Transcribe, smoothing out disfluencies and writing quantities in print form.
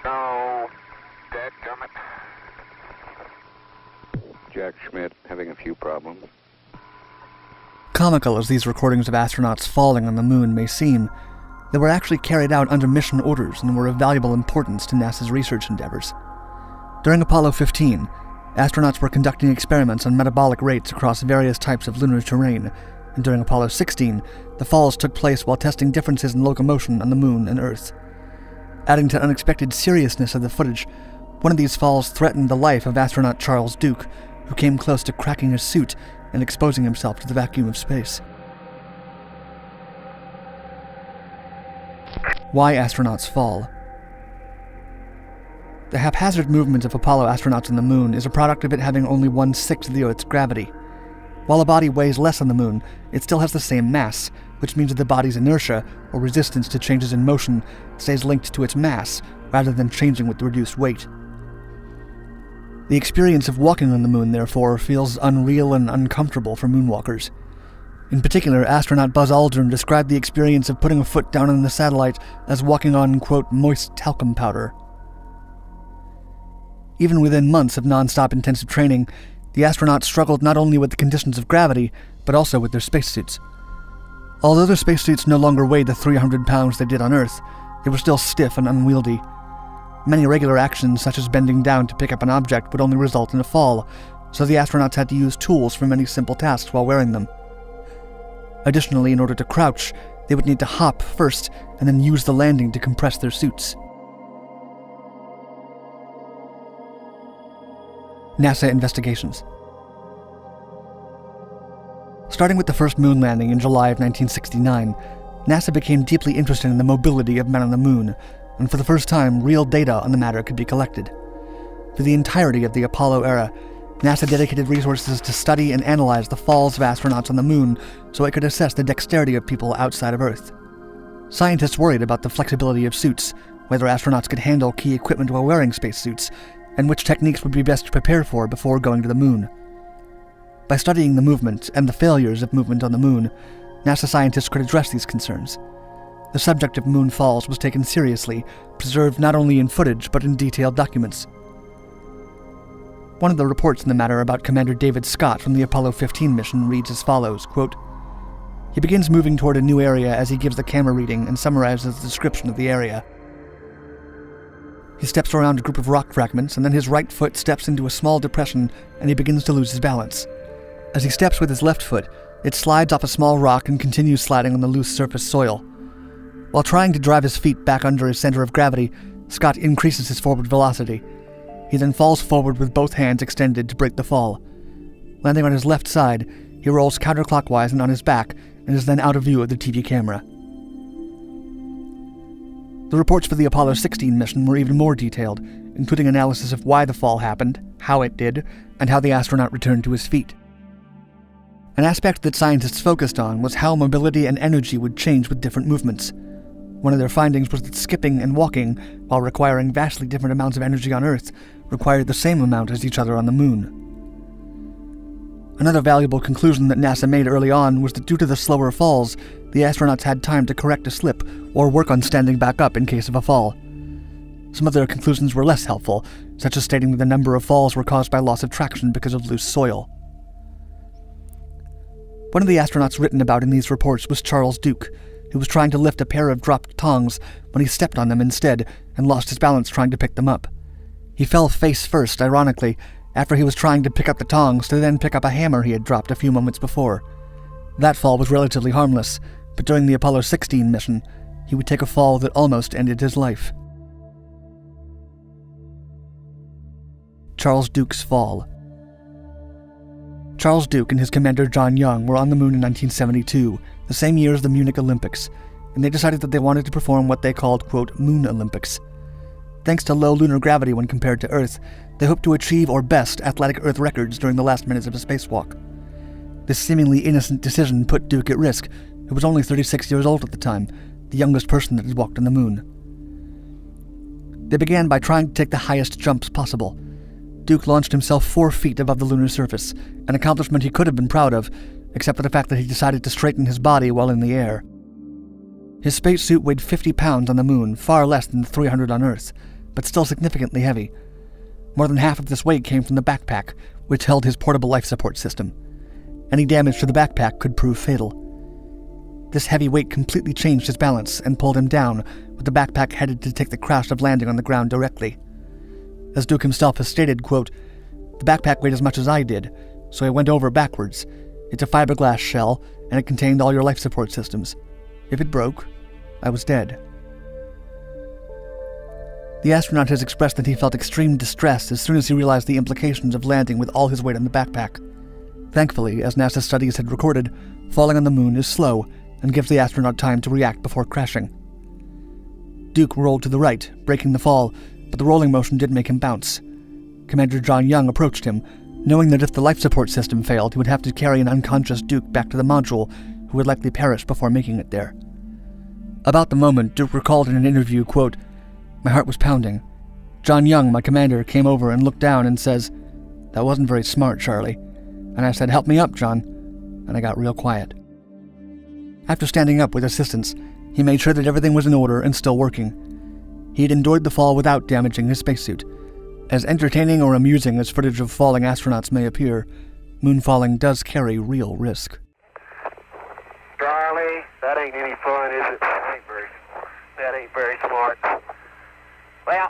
No. Dadgummit. Jack Schmidt, having a few problems. Comical as these recordings of astronauts falling on the moon may seem, they were actually carried out under mission orders and were of valuable importance to NASA's research endeavors. During Apollo 15, astronauts were conducting experiments on metabolic rates across various types of lunar terrain, and during Apollo 16, the falls took place while testing differences in locomotion on the Moon and Earth. Adding to the unexpected seriousness of the footage, one of these falls threatened the life of astronaut Charles Duke, who came close to cracking his suit and exposing himself to the vacuum of space. Why astronauts fall. The haphazard movement of Apollo astronauts on the Moon is a product of it having only 1/6 of the Earth's gravity. While a body weighs less on the Moon, it still has the same mass, which means that the body's inertia, or resistance to changes in motion, stays linked to its mass, rather than changing with the reduced weight. The experience of walking on the Moon, therefore, feels unreal and uncomfortable for moonwalkers. In particular, astronaut Buzz Aldrin described the experience of putting a foot down on the satellite as walking on, quote, moist talcum powder. Even within months of non-stop intensive training, the astronauts struggled not only with the conditions of gravity, but also with their spacesuits. Although their spacesuits no longer weighed the 300 pounds they did on Earth, they were still stiff and unwieldy. Many regular actions, such as bending down to pick up an object, would only result in a fall, so the astronauts had to use tools for many simple tasks while wearing them. Additionally, in order to crouch, they would need to hop first and then use the landing to compress their suits. NASA investigations. Starting with the first moon landing in July of 1969, NASA became deeply interested in the mobility of men on the Moon, and for the first time, real data on the matter could be collected. For the entirety of the Apollo era, NASA dedicated resources to study and analyze the falls of astronauts on the Moon so it could assess the dexterity of people outside of Earth. Scientists worried about the flexibility of suits, whether astronauts could handle key equipment while wearing spacesuits, and which techniques would be best to prepare for before going to the Moon. By studying the movement and the failures of movement on the Moon, NASA scientists could address these concerns. The subject of moon falls was taken seriously, preserved not only in footage but in detailed documents. One of the reports in the matter about Commander David Scott from the Apollo 15 mission reads as follows, quote, "He begins moving toward a new area as he gives the camera reading and summarizes the description of the area. He steps around a group of rock fragments, and then his right foot steps into a small depression, and he begins to lose his balance. As he steps with his left foot, it slides off a small rock and continues sliding on the loose surface soil. While trying to drive his feet back under his center of gravity, Scott increases his forward velocity. He then falls forward with both hands extended to break the fall. Landing on his left side, he rolls counterclockwise and on his back, and is then out of view of the TV camera." The reports for the Apollo 16 mission were even more detailed, including analysis of why the fall happened, how it did, and how the astronaut returned to his feet. An aspect that scientists focused on was how mobility and energy would change with different movements. One of their findings was that skipping and walking, while requiring vastly different amounts of energy on Earth, required the same amount as each other on the Moon. Another valuable conclusion that NASA made early on was that due to the slower falls, the astronauts had time to correct a slip or work on standing back up in case of a fall. Some of their conclusions were less helpful, such as stating that the number of falls were caused by loss of traction because of loose soil. One of the astronauts written about in these reports was Charles Duke, who was trying to lift a pair of dropped tongs when he stepped on them instead and lost his balance trying to pick them up. He fell face first, ironically, after he was trying to pick up the tongs to then pick up a hammer he had dropped a few moments before. That fall was relatively harmless, but during the Apollo 16 mission, he would take a fall that almost ended his life. Charles Duke's fall. Charles Duke and his commander John Young were on the Moon in 1972, the same year as the Munich Olympics, and they decided that they wanted to perform what they called, quote, Moon Olympics. Thanks to low lunar gravity when compared to Earth, they hoped to achieve or best athletic Earth records during the last minutes of a spacewalk. This seemingly innocent decision put Duke at risk, who was only 36 years old at the time, the youngest person that had walked on the Moon. They began by trying to take the highest jumps possible. Duke launched himself 4 feet above the lunar surface, an accomplishment he could have been proud of, except for the fact that he decided to straighten his body while in the air. His spacesuit weighed 50 pounds on the Moon, far less than the 300 on Earth, but still significantly heavy. More than half of this weight came from the backpack, which held his portable life support system. Any damage to the backpack could prove fatal. This heavy weight completely changed his balance and pulled him down, with the backpack headed to take the crash of landing on the ground directly. As Duke himself has stated, quote, "The backpack weighed as much as I did, so I went over backwards. It's a fiberglass shell, and it contained all your life support systems. If it broke, I was dead." The astronaut has expressed that he felt extreme distress as soon as he realized the implications of landing with all his weight on the backpack. Thankfully, as NASA studies had recorded, falling on the moon is slow and gives the astronaut time to react before crashing. Duke rolled to the right, breaking the fall, but the rolling motion did make him bounce. Commander John Young approached him, knowing that if the life support system failed, he would have to carry an unconscious Duke back to the module, who would likely perish before making it there. About the moment, Duke recalled in an interview, quote, "My heart was pounding. John Young, my commander, came over and looked down and says, 'That wasn't very smart, Charlie.' And I said, 'Help me up, John.' And I got real quiet." After standing up with assistance, he made sure that everything was in order and still working. He had endured the fall without damaging his spacesuit. As entertaining or amusing as footage of falling astronauts may appear, moonfalling does carry real risk. Charlie, that ain't any fun, is it? That ain't very smart. Well,